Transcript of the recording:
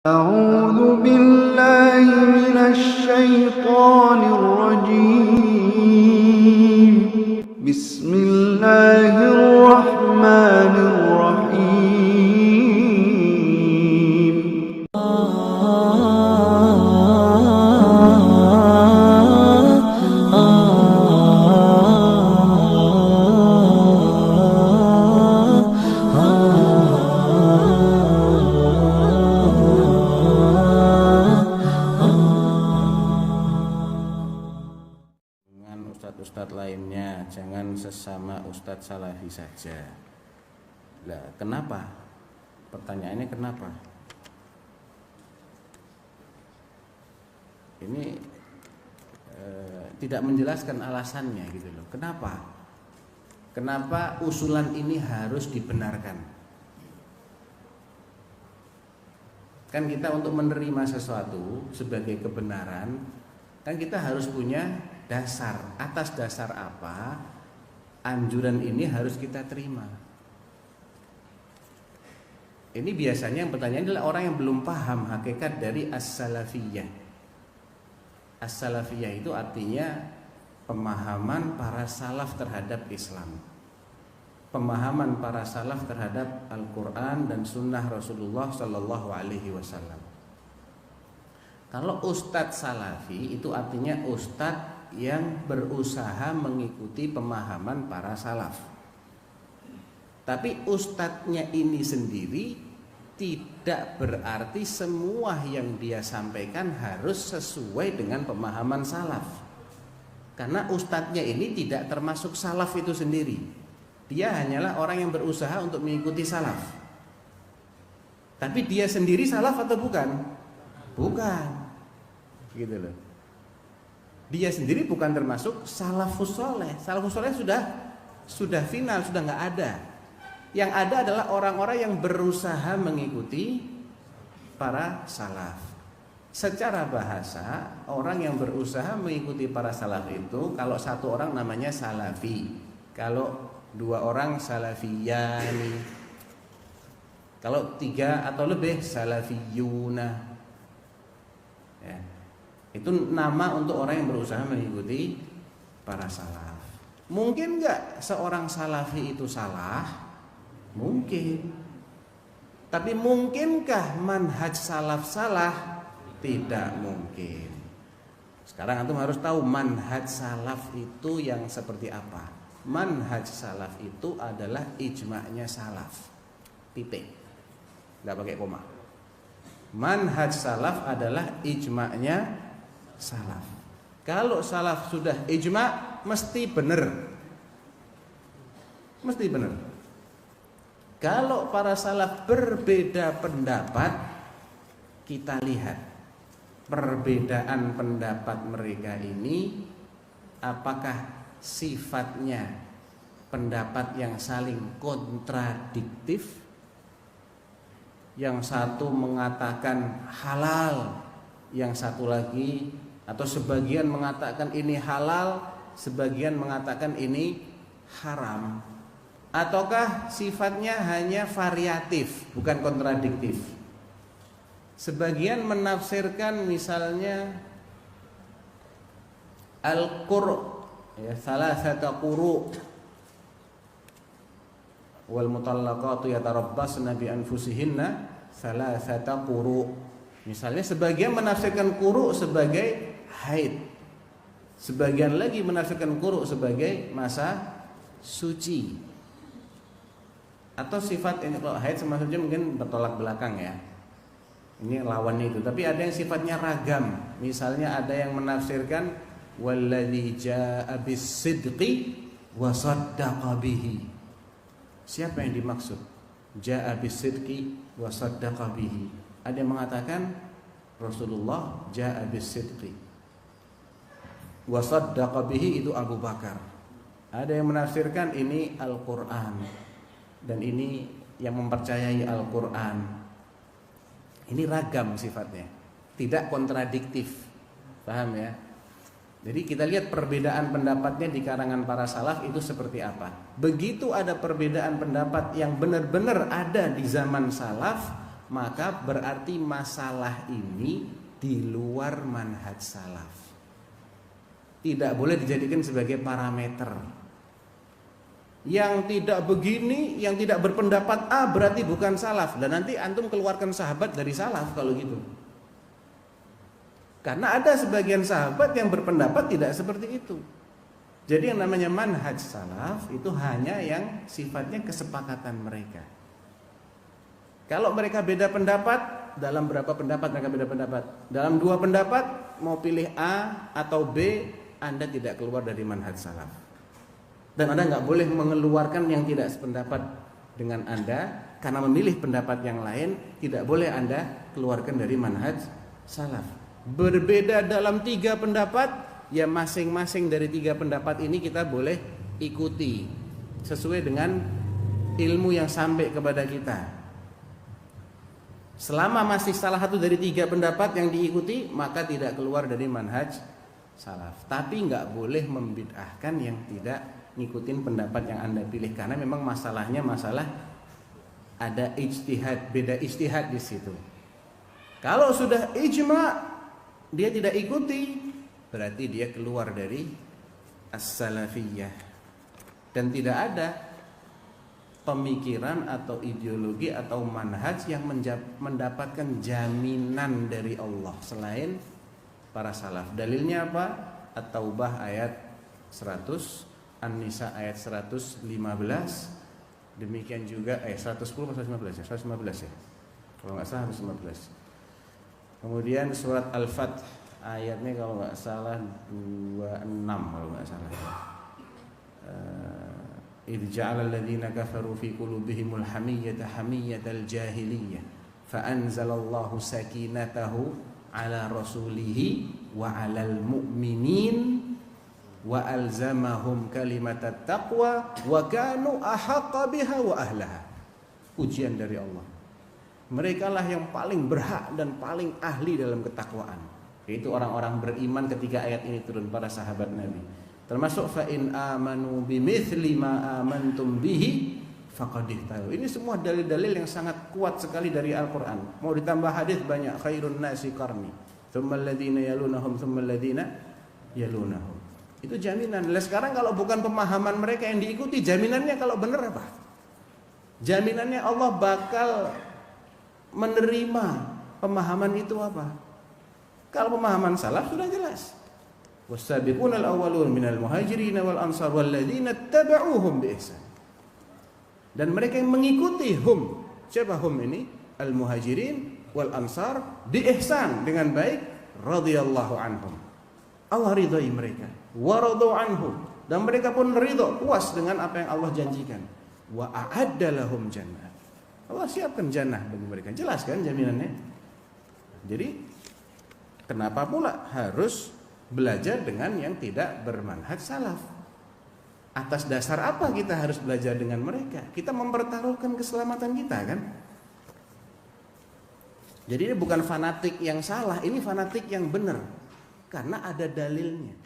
أعوذ بالله من الشيطان الرجيم بسم الله الرحمن الرحيم Ustadz lainnya, jangan sesama Ustadz Salafi saja. Lah, kenapa? Pertanyaannya kenapa? Ini tidak menjelaskan alasannya gitu loh. Kenapa? Kenapa usulan ini harus dibenarkan? Kan kita untuk menerima sesuatu sebagai kebenaran, kan kita harus punya dasar. Atas dasar apa anjuran ini harus kita terima? Ini biasanya yang bertanya adalah orang yang belum paham hakikat dari as-salafiyah. As-salafiyah itu artinya pemahaman para salaf terhadap Islam, pemahaman para salaf terhadap Al-Quran dan Sunnah Rasulullah Sallallahu Alaihi Wasallam. Kalau Ustadz Salafi itu artinya Ustadz yang berusaha mengikuti pemahaman para salaf. Tapi ustadznya ini sendiri tidak berarti semua yang dia sampaikan harus sesuai dengan pemahaman salaf. Karena ustadznya ini tidak termasuk salaf itu sendiri. Dia hanyalah orang yang berusaha untuk mengikuti salaf. Tapi dia sendiri salaf atau bukan? Bukan. Gitu loh. Dia sendiri bukan termasuk salafus soleh. Salafus soleh sudah final, sudah nggak ada. Yang ada adalah orang-orang yang berusaha mengikuti para salaf. Secara bahasa, orang yang berusaha mengikuti para salaf itu, kalau satu orang namanya salafi, kalau dua orang salafiyani, kalau tiga atau lebih salafiyuna. Ya. Itu nama untuk orang yang berusaha mengikuti para salaf. Mungkin nggak seorang salafi itu salah? Mungkin. Tapi mungkinkah manhaj salaf salah? Tidak mungkin. Sekarang antum harus tahu manhaj salaf itu yang seperti apa. Manhaj salaf itu adalah ijma'nya salaf. Titik. Nggak pakai koma. Manhaj salaf adalah ijma'nya salaf. Kalau salaf sudah ijma' mesti benar. Mesti benar. Kalau para salaf berbeda pendapat, kita lihat perbedaan pendapat mereka ini apakah sifatnya pendapat yang saling kontradiktif. Yang satu mengatakan halal, yang satu lagi atau sebagian mengatakan ini halal, sebagian mengatakan ini haram. Ataukah sifatnya hanya variatif, bukan kontradiktif. Sebagian menafsirkan misalnya al-qur' ya, salasata quru' wal mutallaqatu yatarabbasna bi anfusihinna salasata quru'. Misalnya sebagian menafsirkan quru' sebagai haid, sebagian lagi menafsirkan quru' sebagai masa suci. Atau sifat ini, kalau haid sama suci mungkin bertolak belakang ya. Ini lawannya itu. Tapi ada yang sifatnya ragam. Misalnya ada yang menafsirkan walladzi jaa'a bis-sidqi wa saddaqa bihi. Siapa yang dimaksud? Jaa'a bis-sidqi wa saddaqa bihi. Ada yang mengatakan Rasulullah jaa'a bis-sidqi wa saddaqa bihi, itu Abu Bakar. Ada yang menafsirkan ini Al-Qur'an dan ini yang mempercayai Al-Qur'an. Ini ragam sifatnya, tidak kontradiktif. Paham ya? Jadi kita lihat perbedaan pendapatnya di karangan para salaf itu seperti apa. Begitu ada perbedaan pendapat yang benar-benar ada di zaman salaf, maka berarti masalah ini di luar manhaj salaf. Tidak boleh dijadikan sebagai parameter. Yang tidak begini, yang tidak berpendapat A berarti bukan salaf. Dan nanti antum keluarkan sahabat dari salaf kalau gitu. Karena ada sebagian sahabat yang berpendapat tidak seperti itu. Jadi yang namanya manhaj salaf itu hanya yang sifatnya kesepakatan mereka. Kalau mereka beda pendapat, dalam berapa pendapat mereka beda pendapat? Dalam 2 pendapat, mau pilih A atau B, Anda tidak keluar dari manhaj salaf. Dan Anda nggak boleh mengeluarkan yang tidak sependapat dengan Anda, karena memilih pendapat yang lain, tidak boleh Anda keluarkan dari manhaj salaf. Berbeda dalam 3 pendapat, ya masing-masing dari 3 pendapat ini kita boleh ikuti sesuai dengan ilmu yang sampai kepada kita. Selama masih salah satu dari 3 pendapat yang diikuti, maka tidak keluar dari manhaj salaf. Tapi nggak boleh membid'ahkan yang tidak ngikutin pendapat yang Anda pilih, karena memang masalahnya masalah ada ijtihad, beda ijtihad di situ. Kalau sudah ijma' dia tidak ikuti, berarti dia keluar dari as-salafiyah. Dan tidak ada pemikiran atau ideologi atau manhaj yang mendapatkan jaminan dari Allah selain para salaf. Dalilnya apa? At-Taubah ayat 100, An-Nisa ayat 115, demikian juga 110 atau 115 ya? 115 ya. Kalau enggak salah 115. Kemudian surat Al-Fath ayatnya kalau nggak salah 26 kalau nggak salah. Idh ja'ala alladhina kafaru fi qulubihimul hamiyyata hamiyyatal jahiliyyah fa anzalallahu sakinatahu ala rasulihi wa 'alal mu'minin wa alzamahum kalimatat taqwa wa kanu ahaqqa biha wa ahlaha. Pujian dari Allah. Mereka lah yang paling berhak dan paling ahli dalam ketakwaan. Yaitu orang-orang beriman ketika ayat ini turun, para sahabat Nabi. Termasuk fa in amanu bimithli ma amantum bihi faqad ihtadaw. Ini semua dalil-dalil yang sangat kuat sekali dari Al-Qur'an. Mau ditambah hadis banyak, khairun nasi qarni, tsumma alladziina yalunahum, tsumma alladziina yalunahum. Itu jaminan. Lah sekarang kalau bukan pemahaman mereka yang diikuti, jaminannya kalau benar apa? Jaminannya Allah bakal menerima pemahaman itu apa? Kalau pemahaman salaf sudah jelas. Wasabiqunal awwalun minal muhajirin wal ansar walladzina tabauhum bi ihsan. Dan mereka yang mengikuti hum. Siapa hum ini? Al muhajirin wal ansar bi ihsan, dengan baik, radhiyallahu anhum. Allah ridai mereka. Wa radu anhum, dan mereka pun ridha, puas dengan apa yang Allah janjikan. Wa a'adda lahum jannah. Allah siapkan jannah bagi mereka. Jelas kan jaminannya? Jadi kenapa pula harus belajar dengan yang tidak bermanhaj salaf? Atas dasar apa kita harus belajar dengan mereka? Kita mempertaruhkan keselamatan kita kan? Jadi ini bukan fanatik yang salah, ini fanatik yang benar. Karena ada dalilnya.